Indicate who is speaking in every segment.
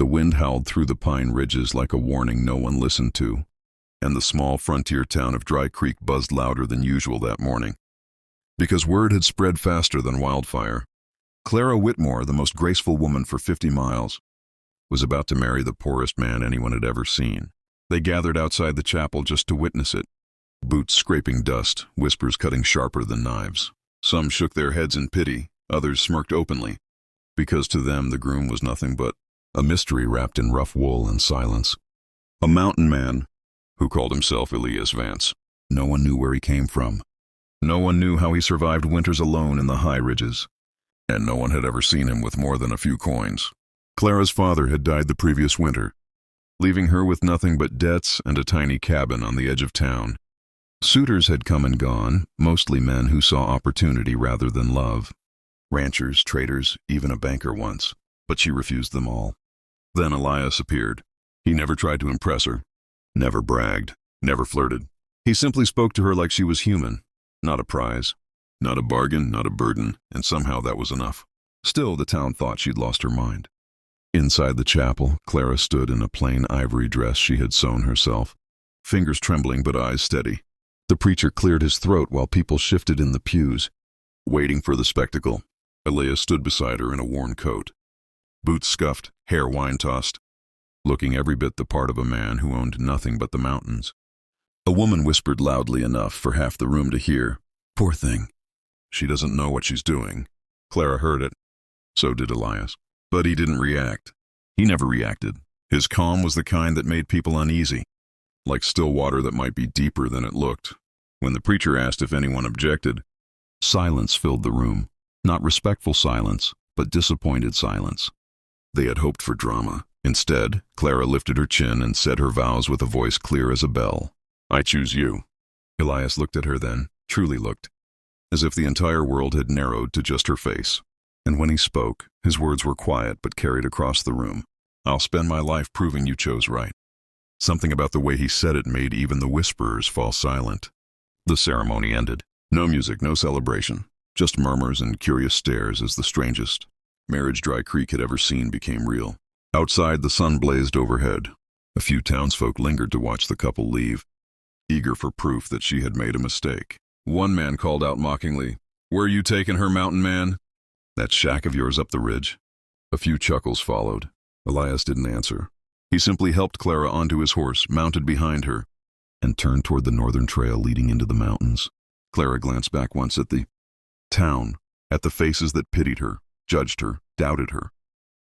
Speaker 1: The wind howled through the pine ridges like a warning no one listened to, and the small frontier town of Dry Creek buzzed louder than usual that morning. Because word had spread faster than wildfire. Clara Whitmore, the most graceful woman for 50 miles, was about to marry the poorest man anyone had ever seen. They gathered outside the chapel just to witness it. Boots scraping dust, whispers cutting sharper than knives. Some shook their heads in pity, others smirked openly, because to them the groom was nothing but a mystery wrapped in rough wool and silence. A mountain man who called himself Elias Vance. No one knew where he came from. No one knew how he survived winters alone in the high ridges. And no one had ever seen him with more than a few coins. Clara's father had died the previous winter, leaving her with nothing but debts and a tiny cabin on the edge of town. Suitors had come and gone, mostly men who saw opportunity rather than love. Ranchers, traders, even a banker once, but she refused them all. Then Elias appeared. He never tried to impress her, never bragged, never flirted. He simply spoke to her like she was human, not a prize, not a bargain, not a burden, and somehow that was enough. Still, the town thought she'd lost her mind. Inside the chapel, Clara stood in a plain ivory dress she had sewn herself, fingers trembling but eyes steady. The preacher cleared his throat while people shifted in the pews, waiting for the spectacle. Elias stood beside her in a worn coat, boots scuffed, hair wine-tossed, looking every bit the part of a man who owned nothing but the mountains. A woman whispered loudly enough for half the room to hear, "Poor thing. She doesn't know what she's doing." Clara heard it. So did Elias. But he didn't react. He never reacted. His calm was the kind that made people uneasy, like still water that might be deeper than it looked. When the preacher asked if anyone objected, silence filled the room. Not respectful silence, but disappointed silence. They had hoped for drama. Instead, Clara lifted her chin and said her vows with a voice clear as a bell. "I choose you." Elias looked at her then, truly looked, as if the entire world had narrowed to just her face. And when he spoke, his words were quiet but carried across the room. "I'll spend my life proving you chose right." Something about the way he said it made even the whisperers fall silent. The ceremony ended. No music, no celebration. Just murmurs and curious stares as the strangest marriage Dry Creek had ever seen became real. Outside, the sun blazed overhead. A few townsfolk lingered to watch the couple leave, eager for proof that she had made a mistake. One man called out mockingly, "Where you taking her, mountain man?" "That shack of yours up the ridge." A few chuckles followed. Elias didn't answer. He simply helped Clara onto his horse, mounted behind her, and turned toward the northern trail leading into the mountains. Clara glanced back once at the town, at the faces that pitied her, judged her, doubted her.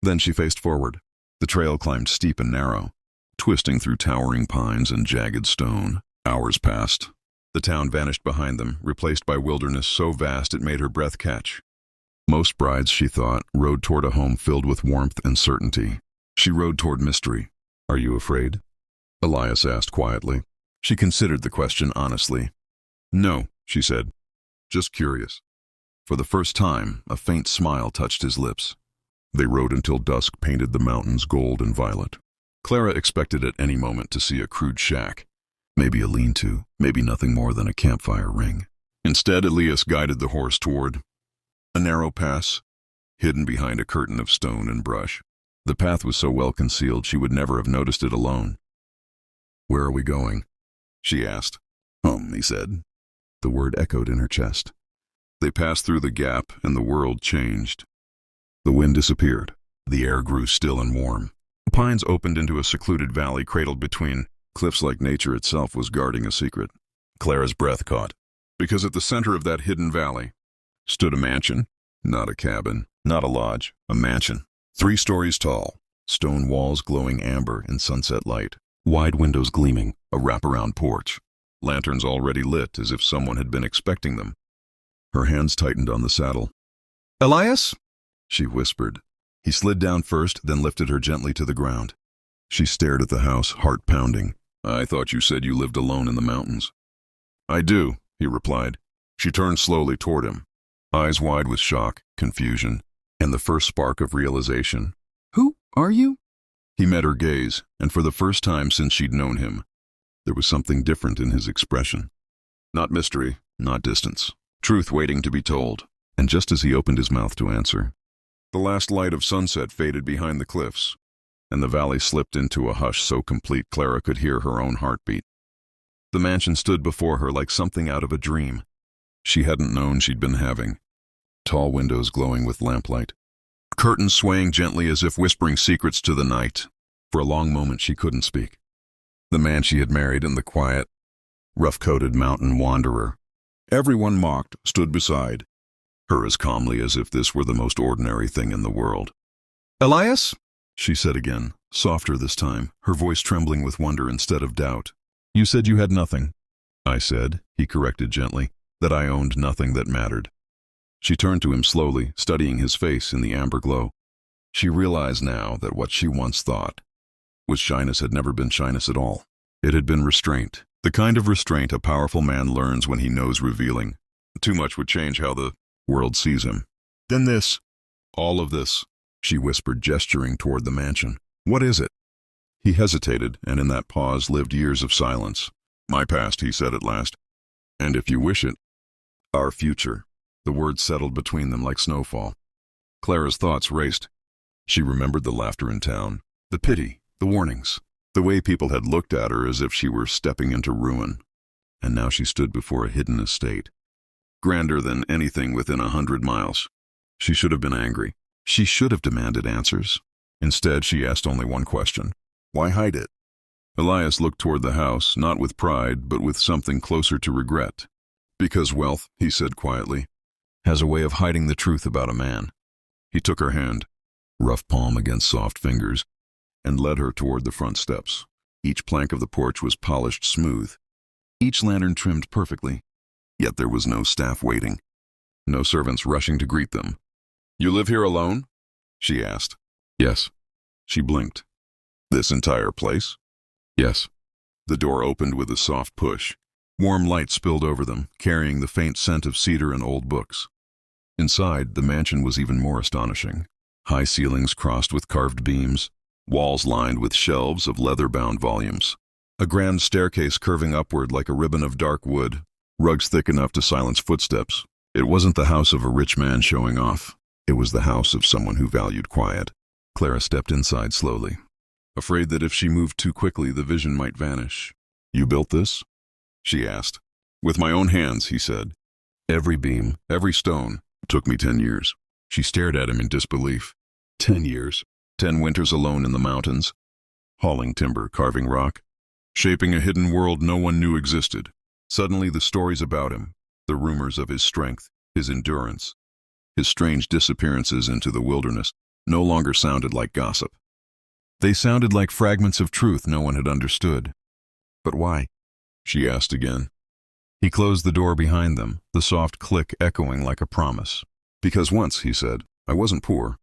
Speaker 1: Then she faced forward. The trail climbed steep and narrow, twisting through towering pines and jagged stone. Hours passed. The town vanished behind them, replaced by wilderness so vast it made her breath catch. Most brides, she thought, rode toward a home filled with warmth and certainty. She rode toward mystery. "Are you afraid?" Elias asked quietly. She considered the question honestly. "No," she said. "Just curious." For the first time, a faint smile touched his lips. They rode until dusk painted the mountains gold and violet. Clara expected at any moment to see a crude shack, maybe a lean-to, maybe nothing more than a campfire ring. Instead, Elias guided the horse toward a narrow pass, hidden behind a curtain of stone and brush. The path was so well concealed she would never have noticed it alone. "Where are we going?" she asked. "Home," he said. The word echoed in her chest. They passed through the gap, and the world changed. The wind disappeared. The air grew still and warm. The pines opened into a secluded valley cradled between cliffs like nature itself was guarding a secret. Clara's breath caught, because at the center of that hidden valley stood a mansion, not a cabin, not a lodge, a mansion. 3 stories tall, stone walls glowing amber in sunset light, wide windows gleaming, a wraparound porch, lanterns already lit as if someone had been expecting them. Her hands tightened on the saddle. "Elias?" she whispered. He slid down first, then lifted her gently to the ground. She stared at the house, heart pounding. "I thought you said you lived alone in the mountains." "I do," he replied. She turned slowly toward him, eyes wide with shock, confusion, and the first spark of realization. "Who are you?" He met her gaze, and for the first time since she'd known him, there was something different in his expression. Not mystery, not distance. Truth waiting to be told. And just as he opened his mouth to answer, the last light of sunset faded behind the cliffs, and the valley slipped into a hush so complete Clara could hear her own heartbeat. The mansion stood before her like something out of a dream she hadn't known she'd been having. Tall windows glowing with lamplight. Curtains swaying gently as if whispering secrets to the night. For a long moment she couldn't speak. The man she had married and the quiet, rough-coated mountain wanderer everyone mocked stood beside her as calmly as if this were the most ordinary thing in the world. "Elias?" she said again, softer this time, her voice trembling with wonder instead of doubt. "You said you had nothing." "I said," he corrected gently, "that I owned nothing that mattered." She turned to him slowly, studying his face in the amber glow. She realized now that what she once thought was shyness had never been shyness at all. It had been restraint, the kind of restraint a powerful man learns when he knows revealing too much would change how the world sees him. "Then this, all of this," she whispered, gesturing toward the mansion. "What is it?" He hesitated, and in that pause lived years of silence. "My past," he said at last. "And if you wish it, our future." The words settled between them like snowfall. Clara's thoughts raced. She remembered the laughter in town, the pity, the warnings, the way people had looked at her as if she were stepping into ruin. And now she stood before a hidden estate, grander than anything within 100 miles. She should have been angry. She should have demanded answers. Instead, she asked only one question. Why hide it? Elias looked toward the house, not with pride, but with something closer to regret. "Because wealth," he said quietly, "has a way of hiding the truth about a man." He took her hand, rough palm against soft fingers, and led her toward the front steps. Each plank of the porch was polished smooth, each lantern trimmed perfectly, yet there was no staff waiting, no servants rushing to greet them. "You live here alone?" she asked. "Yes." She blinked. "This entire place?" "Yes." The door opened with a soft push. Warm light spilled over them, carrying the faint scent of cedar and old books. Inside, the mansion was even more astonishing. High ceilings crossed with carved beams, walls lined with shelves of leather-bound volumes. A grand staircase curving upward like a ribbon of dark wood, rugs thick enough to silence footsteps. It wasn't the house of a rich man showing off. It was the house of someone who valued quiet. Clara stepped inside slowly, afraid that if she moved too quickly, the vision might vanish. "You built this?" she asked. "With my own hands," he said. "Every beam, every stone. It took me 10 years. She stared at him in disbelief. 10 years. 10 winters alone in the mountains, hauling timber, carving rock, shaping a hidden world no one knew existed. Suddenly the stories about him, the rumors of his strength, his endurance, his strange disappearances into the wilderness, no longer sounded like gossip. They sounded like fragments of truth no one had understood. "But why?" she asked again. He closed the door behind them, the soft click echoing like a promise. "Because once," he said, "I wasn't poor."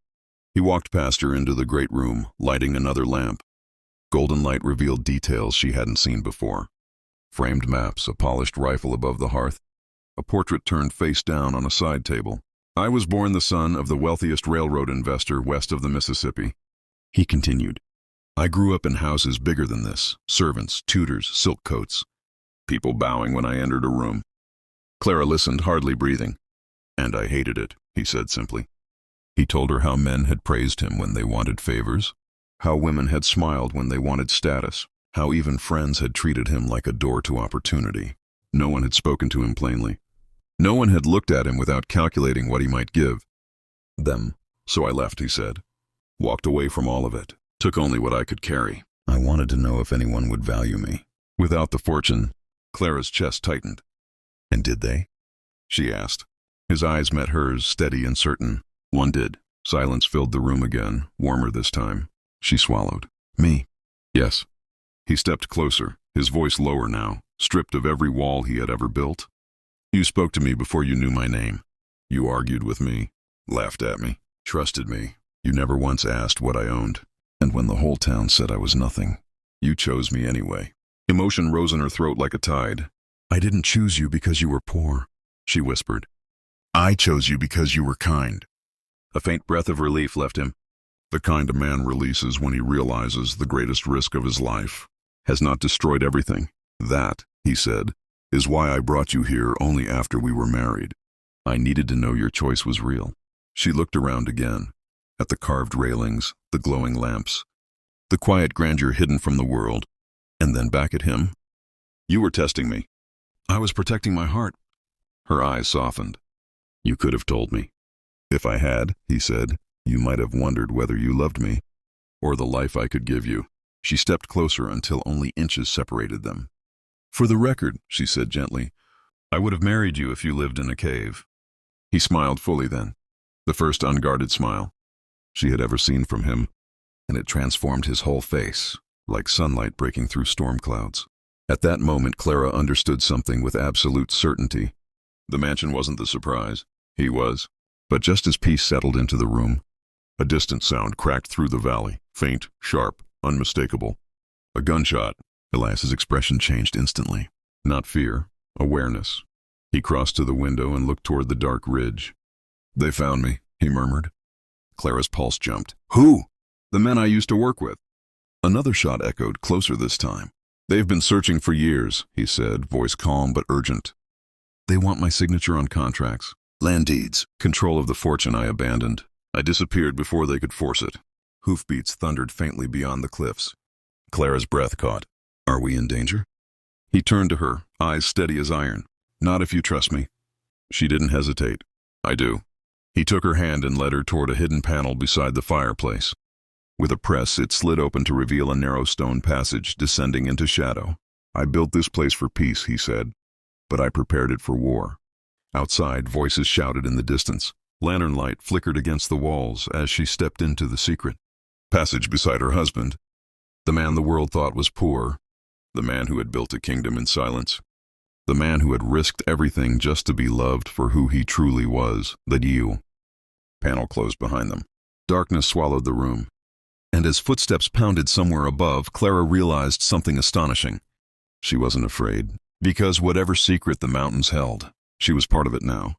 Speaker 1: He walked past her into the great room, lighting another lamp. Golden light revealed details she hadn't seen before. Framed maps, a polished rifle above the hearth, a portrait turned face down on a side table. "I was born the son of the wealthiest railroad investor west of the Mississippi," he continued. "I grew up in houses bigger than this, servants, tutors, silk coats, people bowing when I entered a room." Clara listened, hardly breathing. "And I hated it," he said simply. He told her how men had praised him when they wanted favors, how women had smiled when they wanted status, how even friends had treated him like a door to opportunity. No one had spoken to him plainly. No one had looked at him without calculating what he might give them. "So I left," he said. "Walked away from all of it. Took only what I could carry. I wanted to know if anyone would value me. Without the fortune." Clara's chest tightened. "And did they?" she asked. His eyes met hers, steady and certain. "One did." Silence filled the room again, warmer this time. She swallowed. "Me?" "Yes." He stepped closer, his voice lower now, stripped of every wall he had ever built. "You spoke to me before you knew my name. You argued with me, laughed at me, trusted me. You never once asked what I owned. And when the whole town said I was nothing, you chose me anyway." Emotion rose in her throat like a tide. "I didn't choose you because you were poor," she whispered. "I chose you because you were kind." A faint breath of relief left him. The kind a man releases when he realizes the greatest risk of his life has not destroyed everything. "That," he said, "is why I brought you here only after we were married. I needed to know your choice was real." She looked around again, at the carved railings, the glowing lamps, the quiet grandeur hidden from the world, and then back at him. You were testing me. I was protecting my heart. Her eyes softened. You could have told me. If I had, he said, you might have wondered whether you loved me, or the life I could give you. She stepped closer until only inches separated them. For the record, she said gently, I would have married you if you lived in a cave. He smiled fully then, the first unguarded smile she had ever seen from him, and it transformed his whole face, like sunlight breaking through storm clouds. At that moment, Clara understood something with absolute certainty. The mansion wasn't the surprise. He was. But just as peace settled into the room, a distant sound cracked through the valley, faint, sharp, unmistakable. A gunshot. Elias's expression changed instantly. Not fear, awareness. He crossed to the window and looked toward the dark ridge. They found me, he murmured. Clara's pulse jumped. Who? The men I used to work with. Another shot echoed, closer this time. They've been searching for years, he said, voice calm but urgent. They want my signature on contracts, land deeds, control of the fortune I abandoned. I disappeared before they could force it. Hoofbeats thundered faintly beyond the cliffs. Clara's breath caught. Are we in danger? He turned to her, eyes steady as iron. Not if you trust me. She didn't hesitate. I do. He took her hand and led her toward a hidden panel beside the fireplace. With a press, it slid open to reveal a narrow stone passage descending into shadow. I built this place for peace, he said, but I prepared it for war. Outside, voices shouted in the distance. Lantern light flickered against the walls as she stepped into the secret passage beside her husband, the man the world thought was poor, the man who had built a kingdom in silence, the man who had risked everything just to be loved for who he truly was, that you. Panel closed behind them. Darkness swallowed the room. And as footsteps pounded somewhere above, Clara realized something astonishing. She wasn't afraid, because whatever secret the mountains held, she was part of it now.